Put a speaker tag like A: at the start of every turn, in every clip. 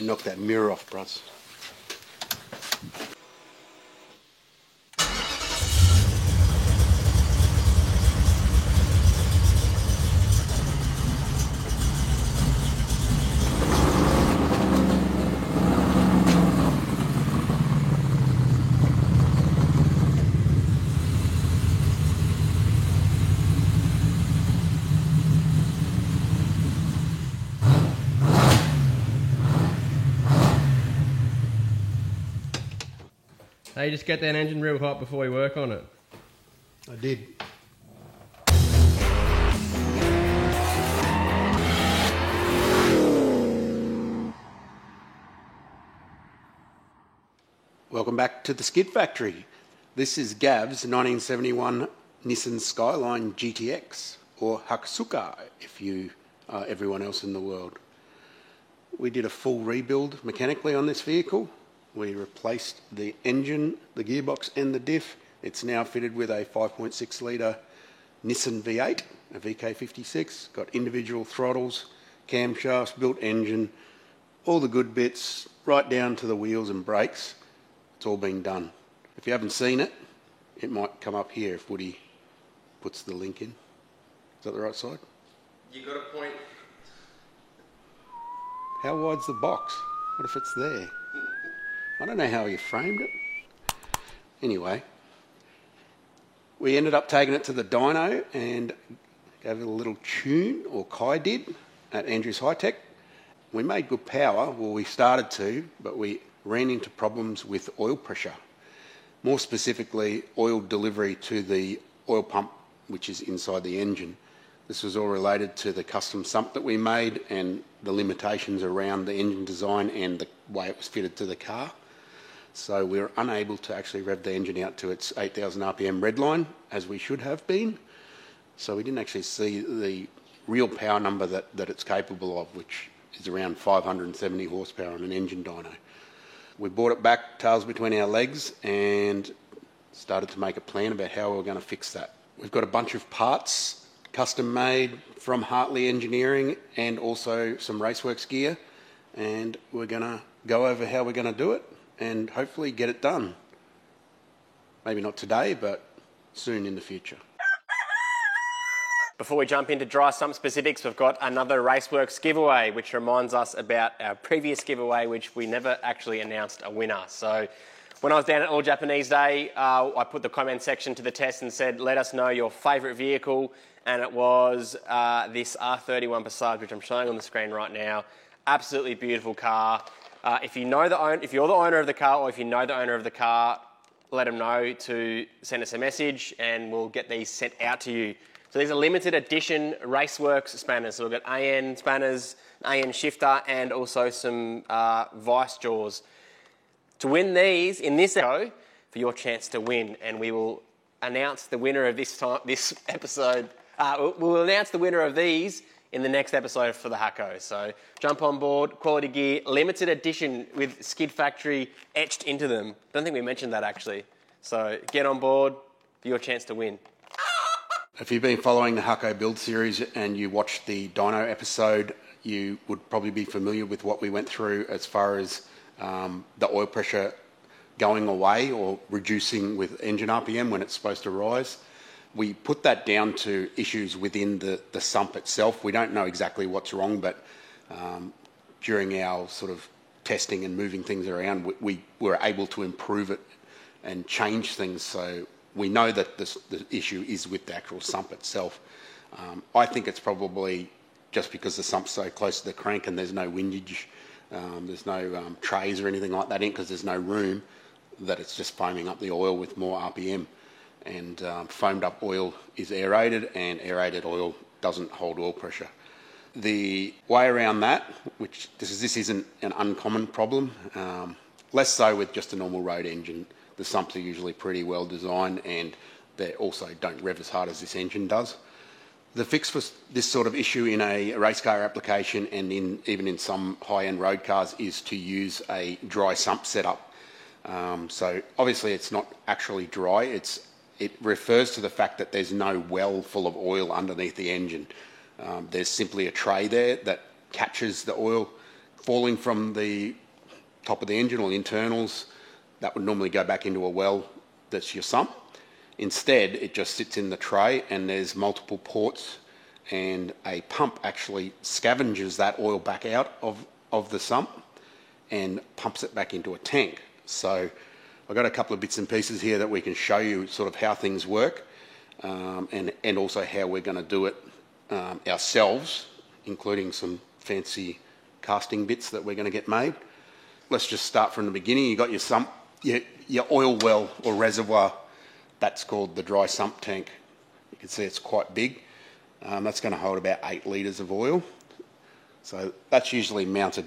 A: Knock that mirror off, brus.
B: Hey, just get that engine real hot before we work on it.
A: I did. Welcome back to the Skid Factory. This is Gav's 1971 Nissan Skyline GTX, or Hakosuka if you are everyone else in the world. We did a full rebuild mechanically on this vehicle. We replaced the engine, the gearbox and the diff. It's now fitted with a 5.6 litre Nissan V8, a VK56. Got individual throttles, camshafts, built engine, all the good bits, right down to the wheels and brakes. It's all been done. If you haven't seen it, it might come up here if Woody puts the link in. Is that the right side?
B: You got a point.
A: How wide's the box? What if it's there? I don't know how you framed it. Anyway, we ended up taking it to the dyno and gave it a little tune, or Kai did, at Andrews High Tech. We made good power, well we started to, but we ran into problems with oil pressure. More specifically, oil delivery to the oil pump, which is inside the engine. This was all related to the custom sump that we made and the limitations around the engine design and the way it was fitted to the car. So we were unable to actually rev the engine out to its 8,000 RPM red line, as we should have been. So we didn't actually see the real power number that it's capable of, which is around 570 horsepower on an engine dyno. We brought it back, tails between our legs, and started to make a plan about how we were going to fix that. We've got a bunch of parts custom made from Hartley Engineering and also some Raceworks gear, and we're going to go over how we're going to do it and hopefully get it done. Maybe not today, but soon in the future.
B: Before we jump into Dry Sump specifics, we've got another Raceworks giveaway, which reminds us about our previous giveaway, which we never actually announced a winner. So when I was down at All Japanese Day, I put the comment section to the test and said, let us know your favourite vehicle, and it was this R31 Passage, which I'm showing on the screen right now. Absolutely beautiful car. If you're the owner of the car, or if you know the owner of the car, let them know to send us a message and we'll get these sent out to you. So these are limited edition Raceworks spanners. So we've got AN spanners, AN shifter, and also some vice jaws. To win these in this show, for your chance to win, and we will announce the winner of this episode. We'll announce the winner of these in the next episode for the Hako. So jump on board, quality gear, limited edition with Skid Factory etched into them. Don't think we mentioned that actually. So get on board for your chance to win.
A: If you've been following the Hako build series and you watched the dyno episode, you would probably be familiar with what we went through as far as the oil pressure going away or reducing with engine RPM when it's supposed to rise. We put that down to issues within the sump itself. We don't know exactly what's wrong, but during our sort of testing and moving things around, we were able to improve it and change things. So we know that the issue is with the actual sump itself. I think it's probably just because the sump's so close to the crank and there's no windage, there's no trays or anything like that in because there's no room, that it's just foaming up the oil with more RPM. And foamed up oil is aerated, and aerated oil doesn't hold oil pressure. The way around that, which this isn't an uncommon problem, less so with just a normal road engine. The sumps are usually pretty well designed, and they also don't rev as hard as this engine does. The fix for this sort of issue in a race car application and even in some high-end road cars is to use a dry sump setup. So obviously it's not actually dry, it refers to the fact that there's no well full of oil underneath the engine. There's simply a tray there that catches the oil, falling from the top of the engine or the internals, that would normally go back into a well that's your sump. Instead, it just sits in the tray and there's multiple ports, and a pump actually scavenges that oil back out of the sump and pumps it back into a tank. So I've got a couple of bits and pieces here that we can show you sort of how things work, and also how we're going to do it ourselves, including some fancy casting bits that we're going to get made. Let's just start from the beginning. You've got your sump, your oil well or reservoir. That's called the dry sump tank. You can see it's quite big. That's going to hold about 8 litres of oil. So that's usually mounted.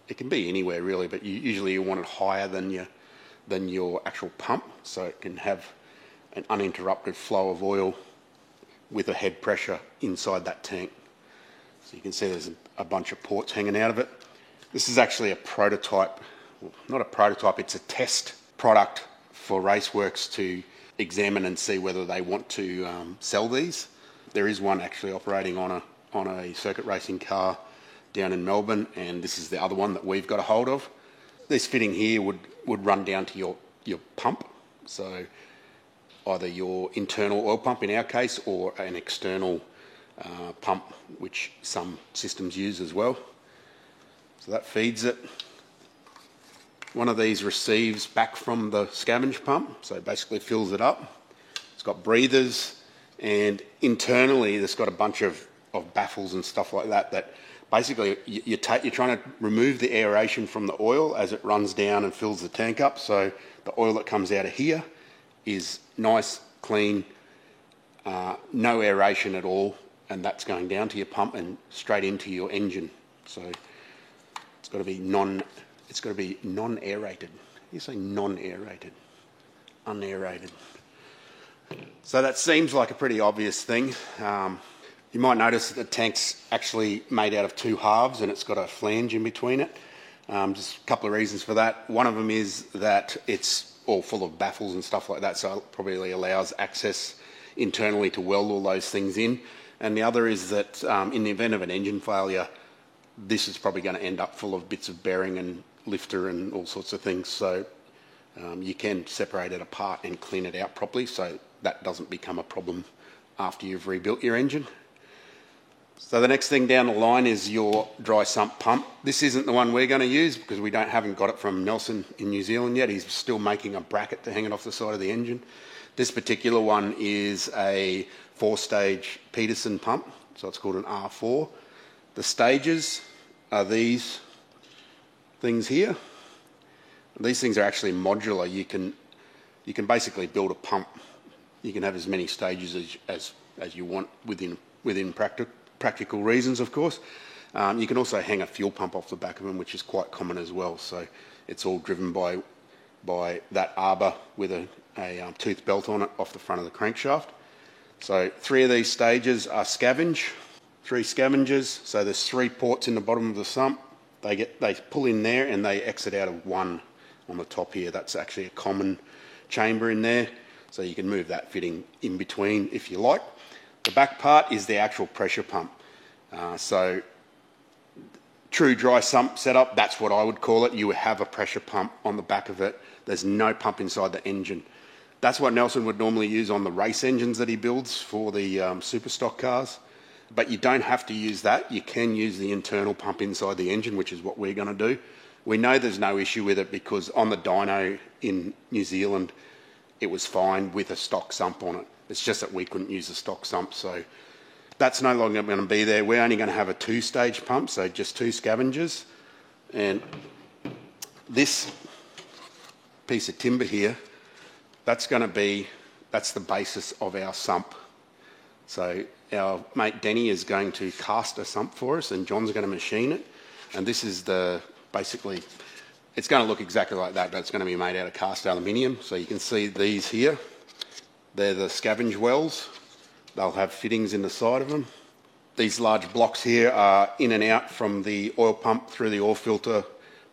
A: It can be anywhere really, but usually you want it higher than your actual pump, so it can have an uninterrupted flow of oil with a head pressure inside that tank. So you can see there's a bunch of ports hanging out of it. This is actually a prototype, well, not a prototype, it's a test product for Raceworks to examine and see whether they want to sell these. There is one actually operating on a circuit racing car down in Melbourne, and this is the other one that we've got a hold of. This fitting here would run down to your pump, so either your internal oil pump in our case or an external pump, which some systems use as well. So that feeds it. One of these receives back from the scavenge pump, so it basically fills it up. It's got breathers, and internally there's got a bunch of baffles and stuff like that basically you're trying to remove the aeration from the oil as it runs down and fills the tank up. So the oil that comes out of here is nice, clean, no aeration at all, and that's going down to your pump and straight into your engine. So it's got to be non-aerated. You say non-aerated, unaerated. So that seems like a pretty obvious thing. You might notice that the tank's actually made out of 2 halves and it's got a flange in between it. Just a couple of reasons for that. One of them is that it's all full of baffles and stuff like that, so it probably allows access internally to weld all those things in. And the other is that in the event of an engine failure, this is probably going to end up full of bits of bearing and lifter and all sorts of things. So you can separate it apart and clean it out properly, so that doesn't become a problem after you've rebuilt your engine. So the next thing down the line is your dry sump pump. This isn't the one we're going to use because we haven't got it from Nelson in New Zealand yet. He's still making a bracket to hang it off the side of the engine. This particular one is a 4-stage Peterson pump, so it's called an R4. The stages are these things here. These things are actually modular. You can basically build a pump. You can have as many stages as you want within practical reasons, of course. You can also hang a fuel pump off the back of them, which is quite common as well. So it's all driven by that arbor with a tooth belt on it off the front of the crankshaft. So 3 of these stages are scavenge, 3 scavengers. So there's 3 ports in the bottom of the sump. They pull in there and they exit out of 1 on the top here. That's actually a common chamber in there. So you can move that fitting in between if you like. The back part is the actual pressure pump. So true dry sump setup, that's what I would call it. You would have a pressure pump on the back of it. There's no pump inside the engine. That's what Nelson would normally use on the race engines that he builds for the super stock cars. But you don't have to use that. You can use the internal pump inside the engine, which is what we're going to do. We know there's no issue with it because on the dyno in New Zealand, it was fine with a stock sump on it. It's just that we couldn't use the stock sump, so that's no longer going to be there. We're only going to have a 2-stage pump, so just 2 scavengers. And this piece of timber here, that's the basis of our sump. So our mate Denny is going to cast a sump for us, and John's going to machine it. And this is basically, it's going to look exactly like that, but it's going to be made out of cast aluminium. So you can see these here. They're the scavenge wells. They'll have fittings in the side of them. These large blocks here are in and out from the oil pump through the oil filter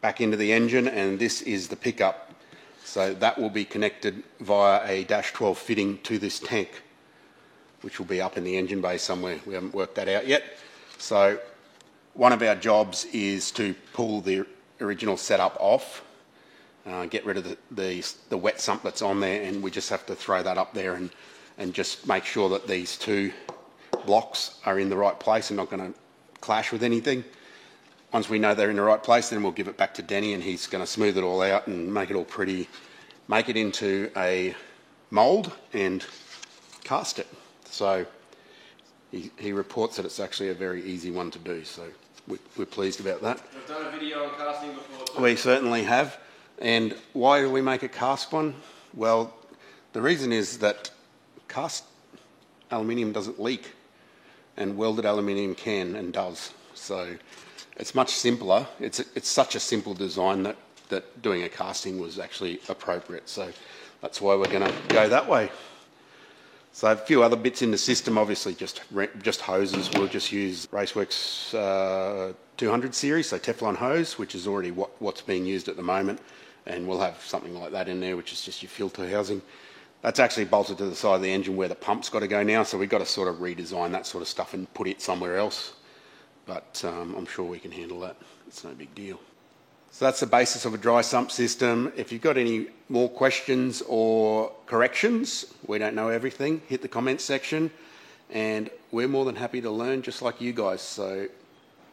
A: back into the engine, and this is the pickup. So that will be connected via a -12 fitting to this tank, which will be up in the engine bay somewhere. We haven't worked that out yet. So one of our jobs is to pull the original setup off, get rid of the wet sump that's on there, and we just have to throw that up there and just make sure that these two blocks are in the right place and not going to clash with anything. Once we know they're in the right place, then we'll give it back to Denny, and he's going to smooth it all out and make it all pretty, make it into a mould and cast it. So he reports that it's actually a very easy one to do, so we're pleased about that.
B: We've done a video on casting before too.
A: We certainly have. And why do we make a cast one? Well, the reason is that cast aluminium doesn't leak, and welded aluminium can and does. So it's much simpler. It's such a simple design that doing a casting was actually appropriate. So that's why we're going to go that way. So a few other bits in the system, obviously just hoses. We'll just use Raceworks 200 series, so Teflon hose, which is already what's being used at the moment. And we'll have something like that in there, which is just your filter housing. That's actually bolted to the side of the engine where the pump's got to go now, so we've got to sort of redesign that sort of stuff and put it somewhere else. But I'm sure we can handle that. It's no big deal. So that's the basis of a dry sump system. If you've got any more questions or corrections, we don't know everything, hit the comments section, and we're more than happy to learn just like you guys. So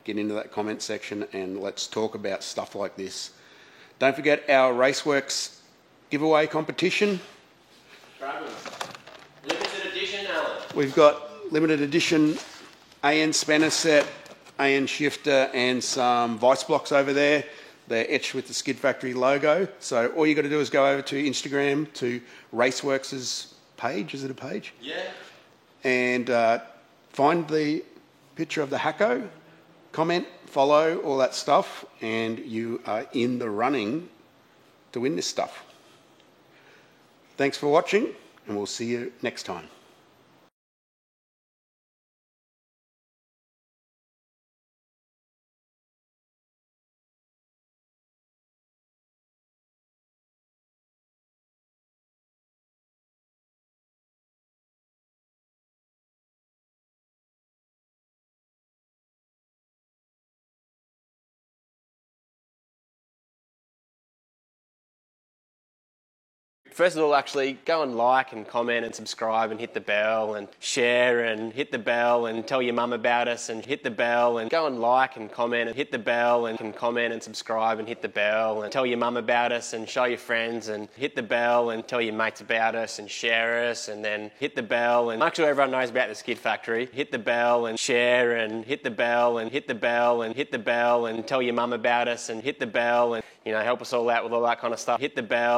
A: get into that comment section and let's talk about stuff like this. Don't forget our Raceworks giveaway competition.
B: Limited edition, Alan.
A: We've got limited edition AN spanner set, AN shifter, and some vice blocks over there. They're etched with the Skid Factory logo. So all you got to do is go over to Instagram, to Raceworks' page. Is it a page?
B: Yeah.
A: And find the picture of the Hako, comment, follow, all that stuff, and you are in the running to win this stuff. Thanks for watching, and we'll see you next time.
B: First of all, actually, go and like and comment and subscribe and hit the bell and share and hit the bell and tell your mum about us and hit the bell and go and like and comment and hit the bell and comment and subscribe and hit the bell and tell your mum about us and show your friends and hit the bell and tell your mates about us and share us and then hit the bell and make sure everyone knows about the Skid Factory. Hit the bell and share and hit the bell and hit the bell and hit the bell and tell your mum about us and hit the bell and, you know, help us all out with all that kind of stuff. Hit the bell.